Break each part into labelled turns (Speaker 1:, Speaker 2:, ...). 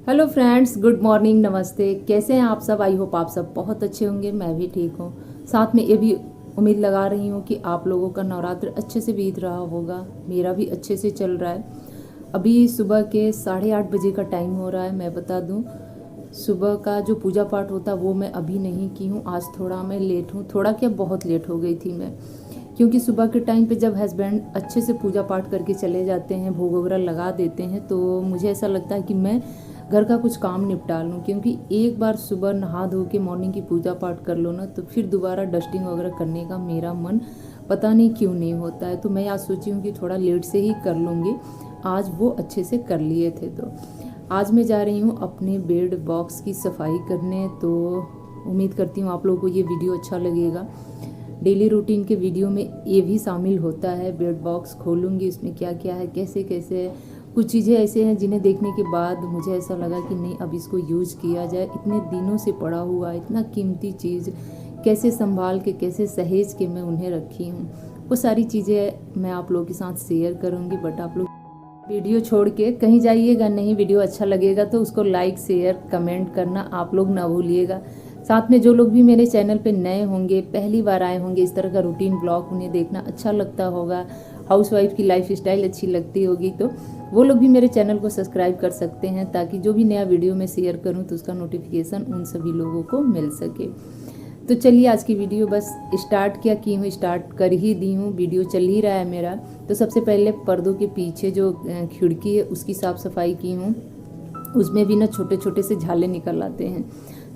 Speaker 1: Hello friends, good morning, नमस्ते। कैसे हैं आप सब? आई होप आप सब बहुत अच्छे होंगे। मैं भी ठीक हूँ। साथ में ये भी उम्मीद लगा रही हूँ कि आप लोगों का नवरात्र अच्छे से बीत रहा होगा। मेरा भी अच्छे से चल रहा है। अभी सुबह के 8:30 बजे का टाइम हो रहा है। मैं बता दूँ, सुबह का जो पूजा पाठ होता वो मैं अभी नहीं की हूँ। आज थोड़ा मैं लेट हूँ, थोड़ा क्या बहुत लेट हो गई थी मैं, क्योंकि सुबह के टाइम पे जब हस्बैंड अच्छे से पूजा पाठ करके चले जाते हैं, भोग वगैरह लगा देते हैं, तो मुझे ऐसा लगता है कि मैं घर का कुछ काम निपटा लूँ। क्योंकि एक बार सुबह नहा धो के मॉर्निंग की पूजा पाठ कर लो ना, तो फिर दोबारा डस्टिंग वगैरह करने का मेरा मन पता नहीं क्यों नहीं होता है। तो मैं आज सोची हूँ कि थोड़ा लेट से ही कर लूँगी। आज वो अच्छे से कर लिए थे। तो आज मैं जा रही हूँ अपने बेड बॉक्स की सफाई करने। तो उम्मीद करती हूँ आप लोगों को ये वीडियो अच्छा लगेगा। डेली रूटीन के वीडियो में ये भी शामिल होता है। बेड बॉक्स खोलूँगी, उसमें क्या क्या है, कैसे कैसे है। कुछ चीज़ें ऐसे हैं जिन्हें देखने के बाद मुझे ऐसा लगा कि नहीं, अब इसको यूज़ किया जाए। इतने दिनों से पड़ा हुआ इतना कीमती चीज़ कैसे संभाल के, कैसे सहेज के मैं उन्हें रखी हूँ, वो सारी चीज़ें मैं आप लोगों के साथ शेयर करूँगी। बट आप लोग वीडियो छोड़ के कहीं जाइएगा नहीं। वीडियो अच्छा लगेगा तो उसको लाइक शेयर कमेंट करना आप लोग ना भूलिएगा। साथ में जो लोग भी मेरे चैनल पे नए होंगे, पहली बार आए होंगे, इस तरह का रूटीन ब्लॉग उन्हें देखना अच्छा लगता होगा, हाउसवाइफ की लाइफ स्टाइल अच्छी लगती होगी, तो वो लोग भी मेरे चैनल को सब्सक्राइब कर सकते हैं, ताकि जो भी नया वीडियो मैं शेयर करूँ तो उसका नोटिफिकेशन उन सभी लोगों को मिल सके। तो चलिए आज की वीडियो बस स्टार्ट क्या की हूँ, स्टार्ट कर ही दी हूँ, वीडियो चल ही रहा है मेरा। तो सबसे पहले पर्दों के पीछे जो खिड़की है उसकी साफ़ सफाई की हूँ। उसमें भी ना छोटे छोटे से झाले निकल आते हैं,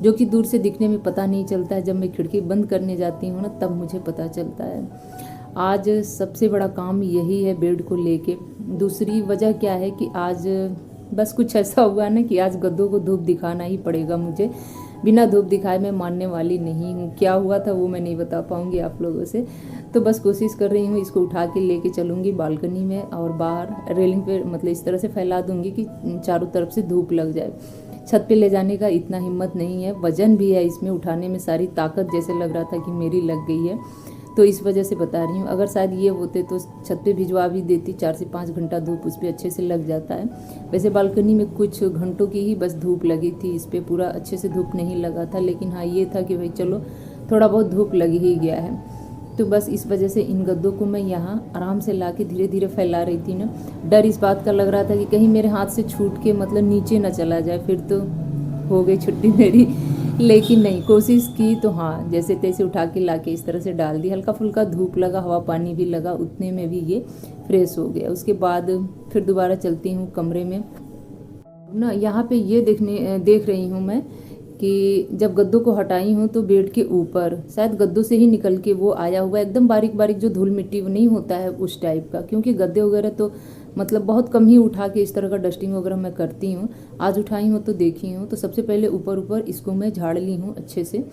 Speaker 1: जो कि दूर से दिखने में पता नहीं चलता है। जब मैं खिड़की बंद करने जाती हूँ ना, तब मुझे पता चलता है। आज सबसे बड़ा काम यही है बेड को लेके। दूसरी वजह क्या है कि आज बस कुछ ऐसा हुआ ना कि आज गद्दों को धूप दिखाना ही पड़ेगा मुझे। बिना धूप दिखाए मैं मानने वाली नहीं हूँ। क्या हुआ था वो मैं नहीं बता पाऊँगी आप लोगों से। तो बस कोशिश कर रही हूँ, इसको उठा के लेके चलूँगी बालकनी में और बाहर रेलिंग पे, मतलब इस तरह से फैला दूँगी कि चारों तरफ से धूप लग जाए। छत पे ले जाने का इतना हिम्मत नहीं है, वजन भी है इसमें, उठाने में सारी ताकत जैसे लग रहा था कि मेरी लग गई है। तो इस वजह से बता रही हूँ। अगर शायद ये होते तो छत पे भिजवा भी देती। 4 से 5 घंटा धूप उस पर अच्छे से लग जाता है। वैसे बालकनी में कुछ घंटों की ही बस धूप लगी थी, इस पर पूरा अच्छे से धूप नहीं लगा था। लेकिन हाँ, ये था कि भाई चलो थोड़ा बहुत धूप लग ही गया है। तो बस इस वजह से इन गद्दों को मैं यहाँ आराम से ला के धीरे धीरे फैला रही थी ना। डर इस बात का लग रहा था कि कहीं मेरे हाथ से छूट के मतलब नीचे ना चला जाए, फिर तो हो गई छुट्टी मेरी। लेकिन नहीं, कोशिश की तो हाँ, जैसे तैसे उठा के ला के इस तरह से डाल दी। हल्का फुल्का धूप लगा, हवा पानी भी लगा, उतने में भी ये फ्रेश हो गया। उसके बाद फिर दोबारा चलती हूँ कमरे में ना। यहाँ पे ये देख रही हूँ मैं कि जब गद्दों को हटाई हूँ तो बेड के ऊपर शायद गद्दों से ही निकल के वो आया हुआ एकदम बारीक बारीक जो धूल मिट्टी वो नहीं होता है उस टाइप का। क्योंकि गद्दे वगैरह तो मतलब बहुत कम ही उठा के इस तरह का डस्टिंग वगैरह मैं करती हूँ। आज उठाई हूँ तो देखी हूँ। तो सबसे पहले ऊपर ऊपर इसको मैं झाड़ ली हूँ अच्छे से।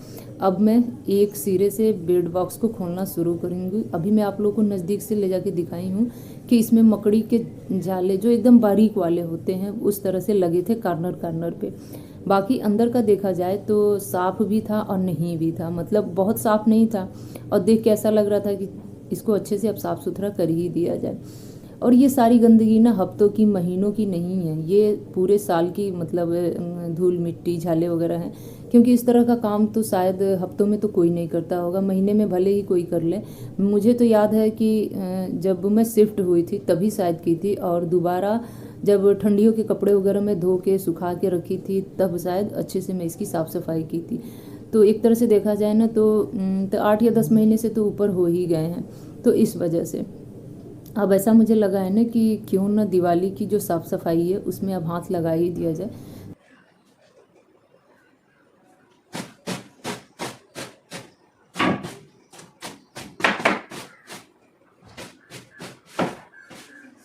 Speaker 1: अब मैं एक सिरे से बेड बॉक्स को खोलना शुरू करूँगी। अभी मैं आप लोगों को नज़दीक से ले जाके दिखाई हूँ कि इसमें मकड़ी के जाले जो एकदम बारीक वाले होते हैं उस तरह से लगे थे कार्नर कार्नर पे। बाकी अंदर का देखा जाए तो साफ़ भी था और नहीं भी था, मतलब बहुत साफ़ नहीं था। और देख के ऐसा लग रहा था कि इसको अच्छे से अब साफ़ सुथरा कर ही दिया जाए। और ये सारी गंदगी ना हफ्तों की, महीनों की नहीं है, ये पूरे साल की मतलब धूल मिट्टी झाले वगैरह हैं। क्योंकि इस तरह का काम तो शायद हफ्तों में तो कोई नहीं करता होगा, महीने में भले ही कोई कर ले। मुझे तो याद है कि जब मैं शिफ्ट हुई थी तभी शायद की थी, और दोबारा जब ठंडियों के कपड़े वगैरह मैं धो के सुखा के रखी थी तब शायद अच्छे से मैं इसकी साफ़ सफाई की थी। तो एक तरह से देखा जाए ना तो 8 या 10 महीने से तो ऊपर हो ही गए हैं। तो इस वजह से अब ऐसा मुझे लगा है ना कि क्यों ना दिवाली की जो साफ़ सफाई है उसमें अब हाथ लगा ही दिया जाए।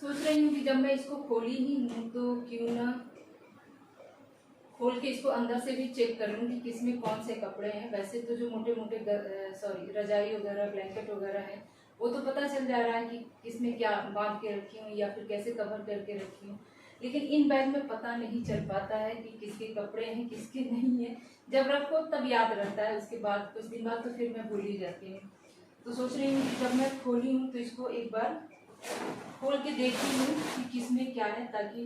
Speaker 1: सोच रही हूँ कि जब मैं इसको खोली ही हूँ तो क्यों ना खोल के इसको अंदर से भी चेक कर लूँ कि किसमें कौन से कपड़े हैं। वैसे तो जो मोटे मोटे रजाई वगैरह ब्लैंकेट वगैरह है वो तो पता चल जा रहा है कि किसमें क्या बांध के रखी हूँ या फिर कैसे कवर करके रखी हूँ। लेकिन इन बैग में पता नहीं चल पाता है कि किसके कपड़े हैं किसके नहीं है। जब रखो तब याद रहता है, उसके बाद कुछ दिन बाद तो फिर मैं भूल ही जाती हूँ। तो सोच रही हूँ कि जब मैं खोली हूँ तो इसको एक बार खोल के देखती हूँ कि किसमें क्या है, ताकि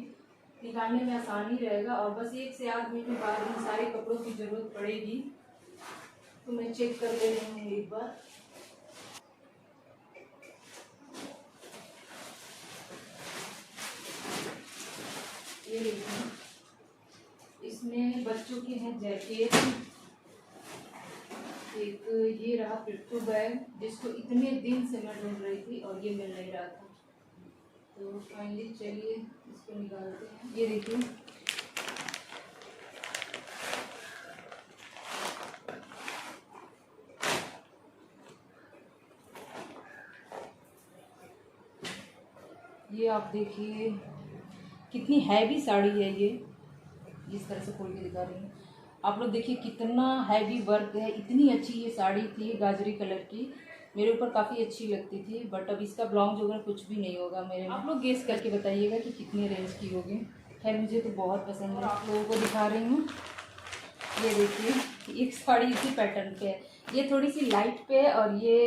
Speaker 1: निकालने में आसानी रहेगा। और बस 1 से आध महीने बाद इन सारे कपड़ों की ज़रूरत पड़ेगी, तो मैं चेक कर ले रही हूँ एक बार। ये देखिए, इसमें बच्चों के हैं जैकेट, एक ये रहा पिट्ठू बैग जिसको इतने दिन से मैं ढूंढ रही थी और ये मिल नहीं रहा था, तो फाइनली चलिए इसको निकालते हैं। ये देखिए, ये आप देखिए कितनी हैवी साड़ी है ये, इस तरह से खोल के दिखा रही हूँ आप लोग देखिए कितना हैवी वर्क है। इतनी अच्छी ये साड़ी थी गाजरी कलर की, मेरे ऊपर काफ़ी अच्छी लगती थी, बट अब इसका ब्लाउज वगैरह कुछ भी नहीं होगा मेरे में। आप लोग गेस करके बताइएगा कि कितने रेंज की होगी। खैर मुझे तो बहुत पसंद है, आप लोगों को दिखा रही हूँ। ये देखिए, एक साड़ी इसी पैटर्न पे है, ये थोड़ी सी लाइट पे है और ये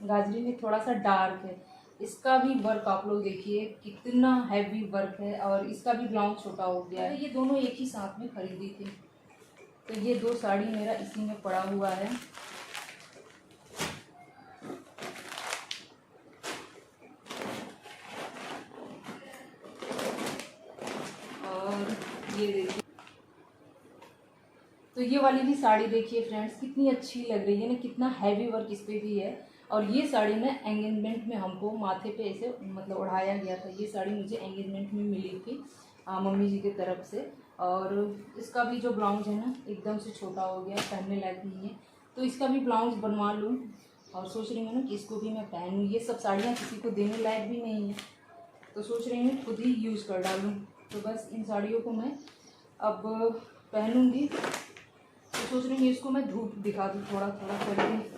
Speaker 1: गाजरी में थोड़ा सा डार्क है। इसका भी वर्क आप लोग देखिए कितना हैवी वर्क है, और इसका भी ब्लाउज छोटा हो गया है। ये दोनों एक ही साथ में खरीदी थी, तो ये 2 साड़ी मेरा इसी में पड़ा हुआ है। और ये देखिए, तो ये वाली भी साड़ी देखिए फ्रेंड्स कितनी अच्छी लग रही है ना, कितना हैवी वर्क इस पर भी है। और ये साड़ी ना एंगेजमेंट में हमको माथे पे ऐसे मतलब ओढ़ाया गया था, ये साड़ी मुझे एंगेजमेंट में मिली थी मम्मी जी की तरफ से। और इसका भी जो ब्लाउज है ना एकदम से छोटा हो गया, पहनने लायक नहीं है, तो इसका भी ब्लाउज बनवा लूँ। और सोच रही हूँ ना कि इसको भी मैं पहनूँ, ये सब साड़ियाँ किसी को देने लायक भी नहीं है, तो सोच रही हूँ खुद ही यूज़ कर डालूँ। तो बस इन साड़ियों को मैं अब पहनूँगी, तो सोच रही हूँ इसको मैं धूप दिखा दूँ थोड़ा थोड़ा करके।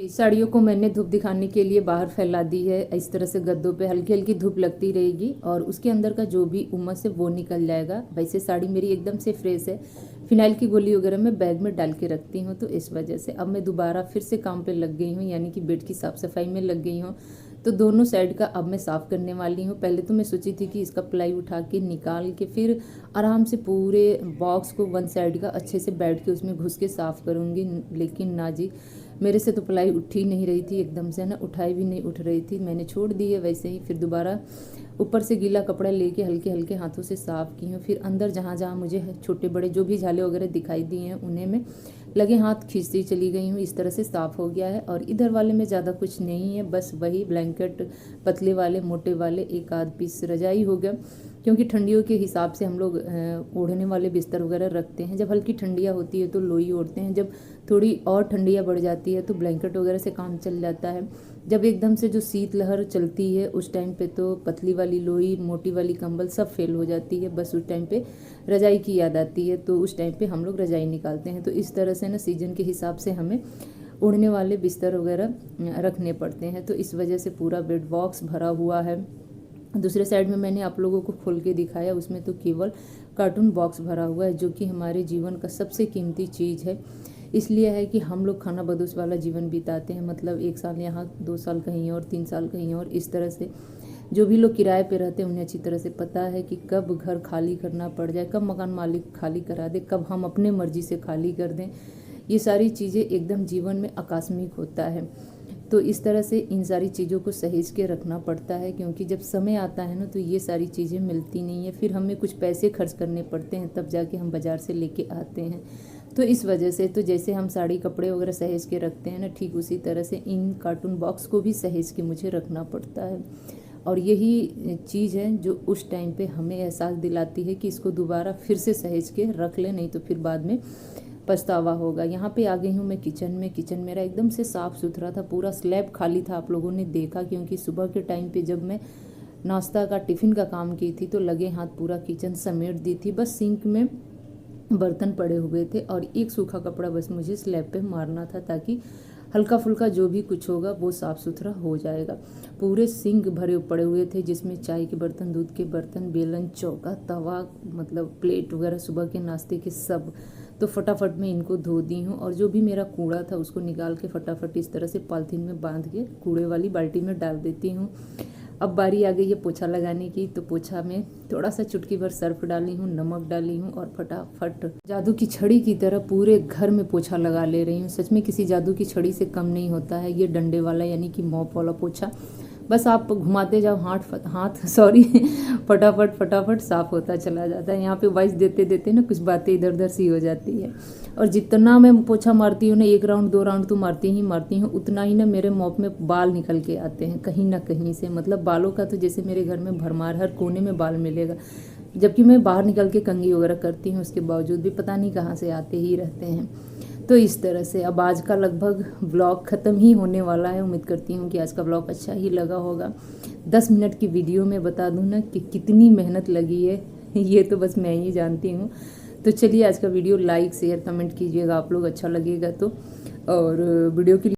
Speaker 1: साड़ियों को मैंने धूप दिखाने के लिए बाहर फैला दी है, इस तरह से गद्दों पे हल्की हल्की धूप लगती रहेगी और उसके अंदर का जो भी उमस है वो निकल जाएगा। वैसे साड़ी मेरी एकदम से फ्रेश है, फिनाइल की गोली वगैरह मैं बैग में डाल के रखती हूँ, तो इस वजह से अब मैं दोबारा फिर से काम पे लग गई हूँ, यानी कि बेड की साफ़ सफाई में लग गई हूँ। तो दोनों साइड का अब मैं साफ़ करने वाली हूँ। पहले तो मैं सोची थी कि इसका प्लाई उठा के निकाल के फिर आराम से पूरे बॉक्स को वन साइड का अच्छे से बैठ के उसमें घुस के साफ़ करूँगी, लेकिन ना जी, मेरे से तो प्लाई उठ ही नहीं रही थी, एकदम से ना उठाई भी नहीं उठ रही थी। मैंने छोड़ दी है वैसे ही, फिर दोबारा ऊपर से गीला कपड़ा लेके हल्के हल्के हाथों से साफ़ की हूँ। फिर अंदर जहाँ जहाँ मुझे छोटे बड़े जो भी झाले वगैरह दिखाई दिए हैं उन्हें मैं लगे हाथ खींचती चली गई हूँ। इस तरह से साफ़ हो गया है। और इधर वाले में ज़्यादा कुछ नहीं है, बस वही ब्लैंकेट पतले वाले मोटे वाले एक आध पीस रजाई हो गया, क्योंकि ठंडियों के हिसाब से हम लोग ओढ़ने वाले बिस्तर वगैरह रखते हैं। जब हल्की ठंडियाँ होती है तो लोई ओढ़ते हैं, जब थोड़ी और ठंडियाँ बढ़ जाती है तो ब्लैंकेट वगैरह से काम चल जाता है। जब एकदम से जो शीतलहर चलती है उस टाइम पे तो पतली वाली लोई मोटी वाली कंबल सब फेल हो जाती है, बस उस टाइम पे रजाई की याद आती है, तो उस टाइम पे हम लोग रजाई निकालते हैं। तो इस तरह से ना सीजन के हिसाब से हमें ओढ़ने वाले बिस्तर वगैरह रखने पड़ते हैं। तो इस वजह से पूरा बेड बॉक्स भरा हुआ है। दूसरे साइड में मैंने आप लोगों को खोल के दिखाया, उसमें तो केवल कार्टून बॉक्स भरा हुआ है, जो कि हमारे जीवन का सबसे कीमती चीज़ है। इसलिए है कि हम लोग खाना बदोश वाला जीवन बिताते हैं, मतलब 1 साल यहाँ 2 साल कहीं और 3 साल कहीं और, इस तरह से जो भी लोग किराए पे रहते हैं उन्हें अच्छी तरह से पता है कि कब घर खाली करना पड़ जाए, कब मकान मालिक खाली करा दे, कब हम अपने मर्जी से खाली कर दें। ये सारी चीज़ें एकदम जीवन में आकस्मिक होता है। तो इस तरह से इन सारी चीज़ों को सहेज के रखना पड़ता है, क्योंकि जब समय आता है ना तो ये सारी चीज़ें मिलती नहीं है, फिर हमें कुछ पैसे खर्च करने पड़ते हैं, तब जाके हम बाज़ार से लेके आते हैं। तो इस वजह से तो जैसे हम साड़ी कपड़े वगैरह सहेज के रखते हैं ना, ठीक उसी तरह से इन कार्टून बॉक्स को भी सहेज के मुझे रखना पड़ता है। और यही चीज़ है जो उस टाइम पे हमें एहसास दिलाती है कि इसको दोबारा फिर से सहेज के रख लें, नहीं तो फिर बाद में पछतावा होगा। यहाँ पे आ गई हूँ मैं किचन में। किचन मेरा एकदम से साफ़ सुथरा था, पूरा स्लैब खाली था, आप लोगों ने देखा, क्योंकि सुबह के टाइम पे जब मैं नाश्ता का टिफ़िन का काम की थी तो लगे हाथ पूरा किचन समेट दी थी। बस सिंक में बर्तन पड़े हुए थे और एक सूखा कपड़ा बस मुझे स्लैब पे मारना था, ताकि हल्का फुल्का जो भी कुछ होगा वो साफ़ सुथरा हो जाएगा। पूरे सिंक भरे पड़े हुए थे, जिसमें चाय के बर्तन, दूध के बर्तन, बेलन, चौका, तवा, मतलब प्लेट वगैरह सुबह के नाश्ते के सब। तो फटाफट मैं इनको धो दी हूँ और जो भी मेरा कूड़ा था उसको निकाल के फटाफट इस तरह से पॉलीथीन में बांध के कूड़े वाली बाल्टी में डाल देती हूँ। अब बारी आ गई है पोछा लगाने की। तो पोछा में थोड़ा सा चुटकी भर सर्फ डाली हूँ, नमक डाली हूँ और फटाफट जादू की छड़ी की तरह पूरे घर में पोछा लगा ले रही हूँ। सच में किसी जादू की छड़ी से कम नहीं होता है ये डंडे वाला यानी कि मॉप वाला पोछा। बस आप घुमाते जाओ हाथ सॉरी फटाफट फटाफट साफ़ होता चला जाता है। यहाँ पे वॉइस देते देते ना कुछ बातें इधर उधर सी हो जाती है। और जितना मैं पोछा मारती हूँ ना, 1 राउंड 2 राउंड तो मारती हूँ, उतना ही ना मेरे मॉप में बाल निकल के आते हैं कहीं ना कहीं से। मतलब बालों का तो जैसे मेरे घर में भरमार, हर कोने में बाल मिलेगा, जबकि मैं बाहर निकल के कंघी वगैरह करती हूँ, उसके बावजूद भी पता नहीं कहाँ से आते ही रहते हैं। तो इस तरह से अब आज का लगभग व्लॉग ख़त्म ही होने वाला है। उम्मीद करती हूँ कि आज का व्लॉग अच्छा ही लगा होगा। 10 मिनट की वीडियो में बता दूँ ना कि कितनी मेहनत लगी है, ये तो बस मैं ही जानती हूँ। तो चलिए आज का वीडियो लाइक शेयर कमेंट कीजिएगा आप लोग, अच्छा लगेगा तो। और वीडियो की